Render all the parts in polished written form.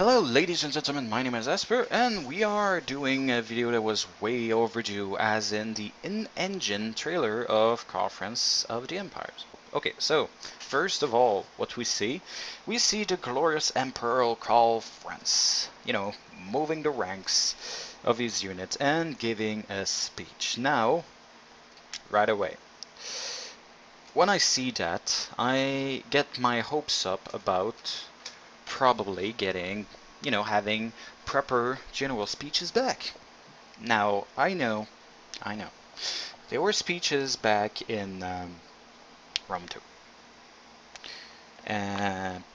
Hello ladies and gentlemen, my name is Esper and we are doing a video that was way overdue, as in the in-engine trailer of Karl Franz of the Empires. Okay, so first of all, what we see the glorious Emperor Karl Franz, moving the ranks of his unit and giving a speech. Now, right away, when I see that, I get my hopes up about probably getting, having proper general speeches back. Now, I know, there were speeches back in Rome 2.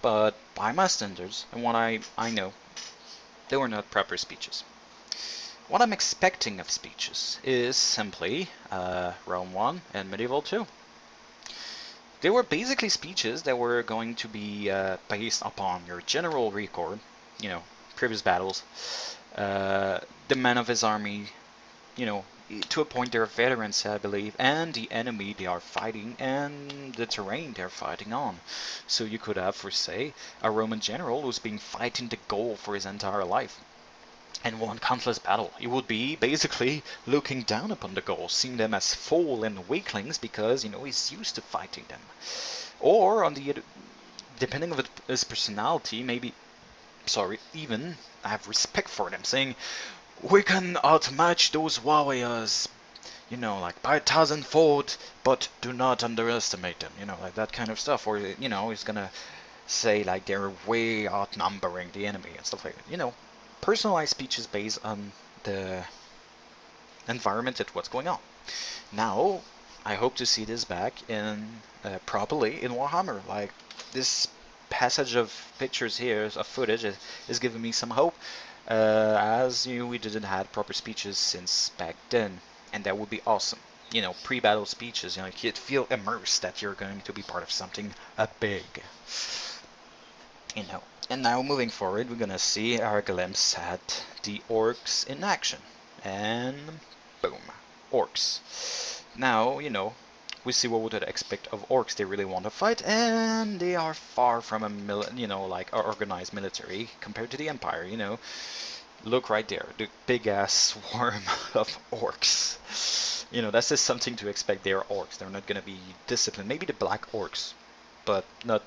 But by my standards, and what I know, they were not proper speeches. What I'm expecting of speeches is simply Rome 1 and Medieval 2. They were basically speeches that were going to be based upon your general record, previous battles, the men of his army, to a point they're veterans, I believe, and the enemy they are fighting and the terrain they're fighting on. So you could have, for say, a Roman general who's been fighting the Gaul for his entire life and won countless battle. He would be basically looking down upon the Gauls, seeing them as fool and weaklings because, he's used to fighting them. Or, on the depending on his personality, maybe, even have respect for them, saying, we can outmatch those warriors, like by 1,000-fold, but do not underestimate them, like that kind of stuff. Or, he's gonna say, like, they're way outnumbering the enemy and stuff like that, personalized speeches based on the environment and what's going on. Now, I hope to see this back in properly in Warhammer. Like, this passage of pictures here, of footage, is giving me some hope, as we didn't have proper speeches since back then, and that would be awesome. Pre-battle speeches, you'd feel immersed that you're going to be part of something big. And now moving forward, we're gonna see our glimpse at the orcs in action. And boom, orcs. Now, we see what we would expect of orcs. They really want to fight, and they are far from a like organized military compared to the Empire. Look right there, the big ass swarm of orcs. That's just something to expect. They are orcs. They're not gonna be disciplined. Maybe the black orcs, but not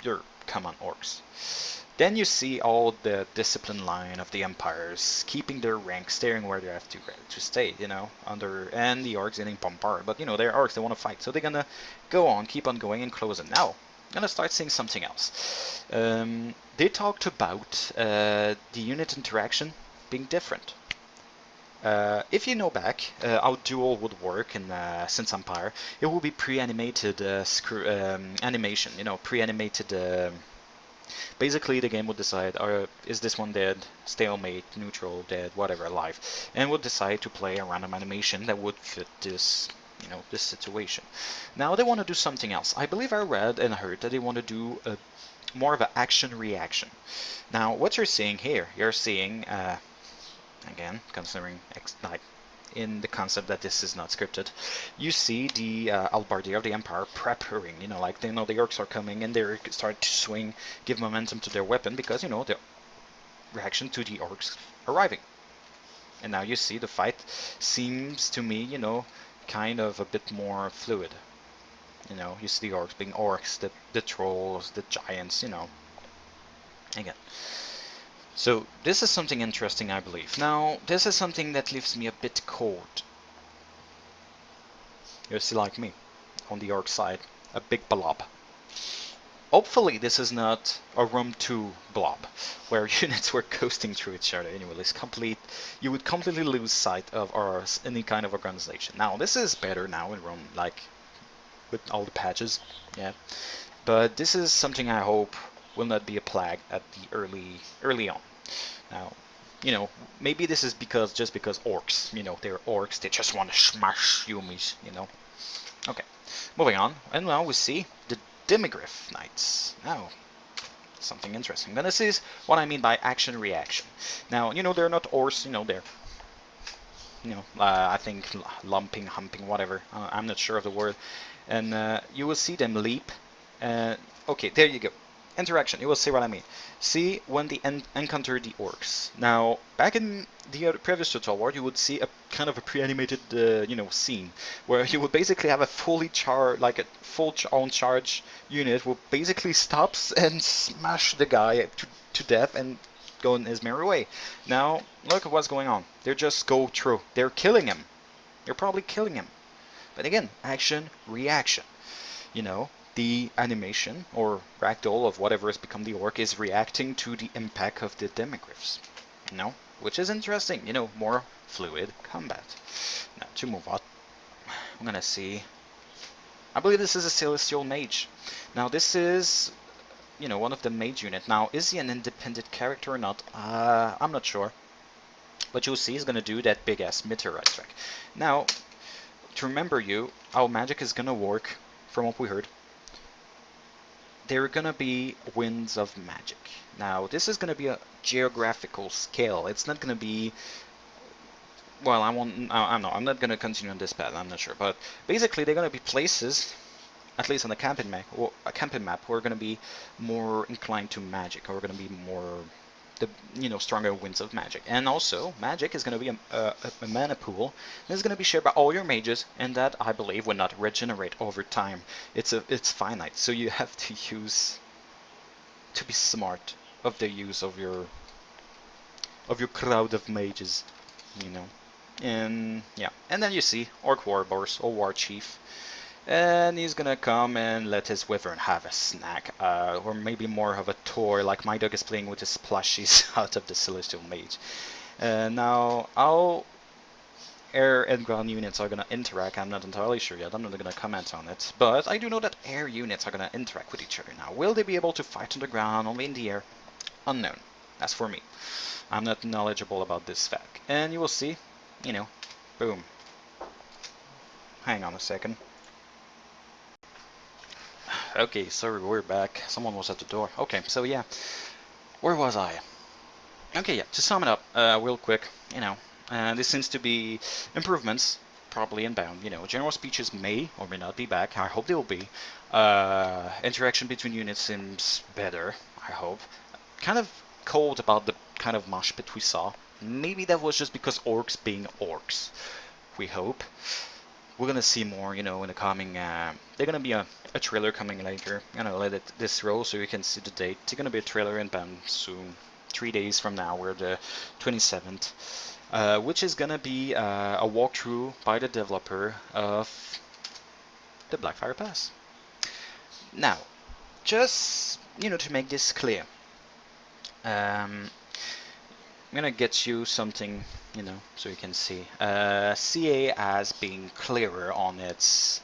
your common orcs. Then you see all the discipline line of the empires keeping their rank, staying where they have to stay, and the orcs getting bombarded. But they're orcs, they want to fight, so they're gonna go on, keep on going and close it. Now, I'm gonna start seeing something else. They talked about the unit interaction being different. If you know back how duel would work in since Empire, it will be pre-animated animation, pre-animated. Basically, the game would decide, is this one dead, stalemate, neutral, dead, whatever, alive, and would decide to play a random animation that would fit this, this situation. Now they want to do something else. I believe I read and heard that they want to do more of an action-reaction. Now, what you're seeing here, you're seeing, again, considering like in the concept that this is not scripted, you see the Albardier of the Empire preparing, like they know the orcs are coming and they start to swing, give momentum to their weapon because, the reaction to the orcs arriving. And now you see the fight seems to me, kind of a bit more fluid. You see the orcs being orcs, the trolls, the giants, again. So this is something interesting, I believe. Now, this is something that leaves me a bit cold. You see, like me, on the orc side, a big blob. Hopefully this is not a Rome 2 blob, where units were coasting through each other. Anyway, you would completely lose sight of any kind of organization. Now, this is better now in Rome, like, with all the patches, yeah. But this is something I hope will not be a plague at the early on. Now, maybe this is just because orcs, they're orcs, they just want to smash humans, Okay, moving on, and now we see the Demigryph Knights. Now, something interesting. Now, this is what I mean by action-reaction. Now, they're not orcs, they're, I think lumping, humping, whatever, I'm not sure of the word, and you will see them leap. Okay, there you go. interaction. You will see what I mean. See when they encounter the orcs. Now, back in the previous Total War, you would see a kind of a pre-animated, scene where you would basically have a like a full on charge unit who basically stops and smash the guy to death and go in his merry way. Now, look at what's going on. They just go through. They're killing him. They're probably killing him. But again, action, reaction. The animation or ragdoll of whatever has become the orc is reacting to the impact of the demogryphs. Which is interesting. More fluid combat. Now, to move on, I'm gonna see. I believe this is a Celestial Mage. Now, this is, one of the mage unit. Now, is he an independent character or not? I'm not sure. But you'll see he's gonna do that big ass meteorite strike. Now, to remember how magic is gonna work, from what we heard, there are gonna be winds of magic. Now, this is gonna be a geographical scale. It's not gonna be. Well, I'm not gonna continue on this path. I'm not sure, but basically, they're gonna be places, at least on the campaign map, who are gonna be more inclined to magic, or gonna be more stronger winds of magic. And also, magic is going to be a mana pool that is going to be shared by all your mages, and that, I believe, will not regenerate over time. It's finite, so you have to be smart of the use of your crowd of mages, And yeah, and then you see Orc War Boss or War Chief. And he's gonna come and let his wyvern have a snack, or maybe more of a tour, like my dog is playing with his plushies out of the Celestial Mage. Now, how air and ground units are gonna interact, I'm not entirely sure yet. I'm not gonna comment on it, but I do know that air units are gonna interact with each other. Now, will they be able to fight on the ground, only in the air? Unknown. That's for me. I'm not knowledgeable about this fact. And you will see, boom. Hang on a second. Okay, sorry, we're back. Someone was at the door. Okay, so yeah, where was I? Okay, yeah, to sum it up real quick, this seems to be improvements, probably inbound. General speeches may or may not be back. I hope they will be. Interaction between units seems better, I hope. Kind of cold about the kind of mosh pit we saw. Maybe that was just because orcs being orcs. We hope. We're gonna see more, in the coming. There's gonna be a trailer coming later. I'm gonna let this roll so you can see the date. There's gonna be a trailer inbound soon, 3 days from now. We're the 27th, which is gonna be a walkthrough by the developer of the Blackfire Pass. Now, just to make this clear, I'm gonna get you something, so you can see. CA as being clearer on its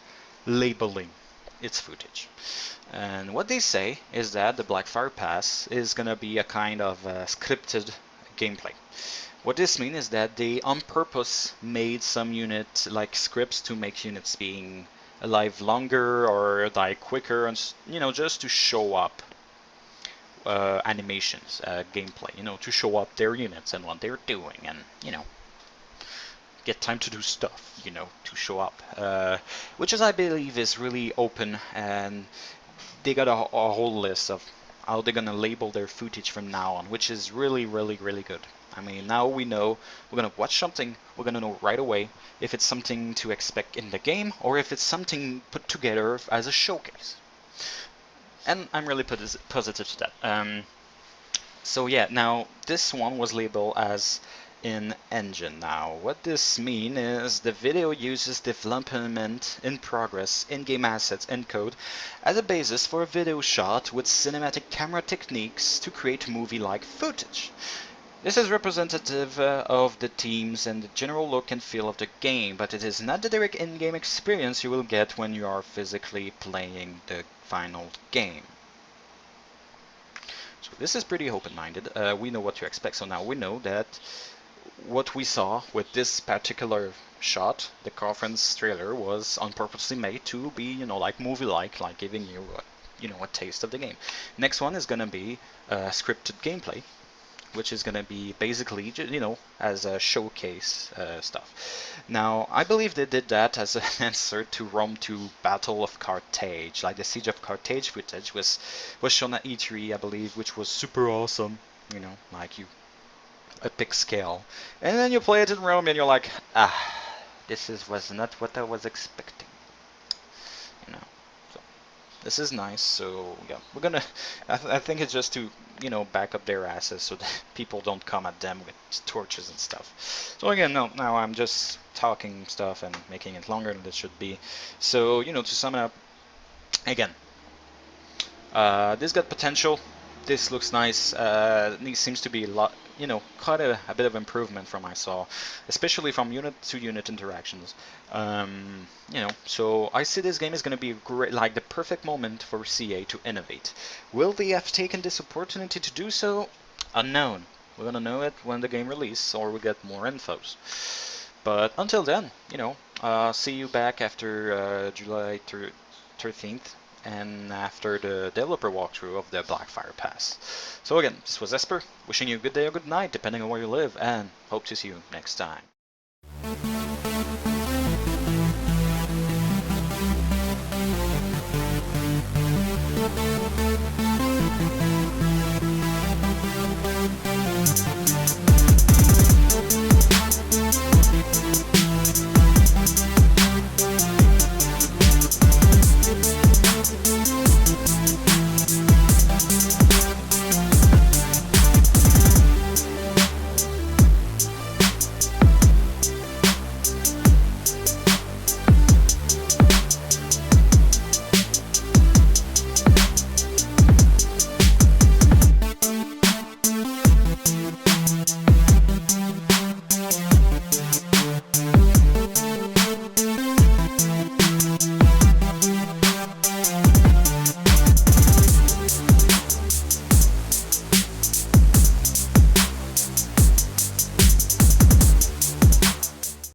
labeling, its footage. And what they say is that the Blackfire Pass is gonna be a kind of scripted gameplay. What this means is that they on purpose made some unit like scripts to make units being alive longer or die quicker, and just to show up animations, gameplay, to show up their units and what they're doing, and get time to do stuff, to show up, which is, I believe, is really open, and they got a whole list of how they're gonna label their footage from now on, which is really, really, really good. I mean, now we know we're gonna watch something, we're gonna know right away if it's something to expect in the game or if it's something put together as a showcase. And I'm really positive to that. So yeah, now this one was labeled as in engine. Now what this means is the video uses development in progress, in-game assets and code as a basis for a video shot with cinematic camera techniques to create movie-like footage. This is representative of the themes and the general look and feel of the game, but it is not the direct in-game experience you will get when you are physically playing the final game. So this is pretty open-minded. We know what to expect. So now we know that what we saw with this particular shot, the Karl Franz trailer, was on purposely made to be, like movie-like, like giving you, a taste of the game. Next one is gonna be scripted gameplay, which is gonna be basically, you know, as a showcase stuff. Now, I believe they did that as an answer to Rome 2 Battle of Carthage, like the Siege of Carthage footage was shown at E3, I believe, which was super awesome. You know, like you epic scale, and then you play it in Rome, and you're like, ah, was not what I was expecting. You know, so this is nice. So yeah, we're gonna. I think it's just to, you know, back up their asses so that people don't come at them with torches and stuff. So again, no, now I'm just talking stuff and making it longer than it should be. So, you know, to sum it up, again, this got potential. This looks nice. It seems to be a lot, you know, quite a bit of improvement from I saw, especially from unit to unit interactions. You know, so I see this game is going to be great, like the perfect moment for CA to innovate. Will they have taken this opportunity to do so? Unknown. We're gonna know it when the game releases or we get more infos. But until then, you know, see you back after July 13th and after the developer walkthrough of the Blackfire Pass. So again, this was Esper, wishing you a good day or good night, depending on where you live, and hope to see you next time.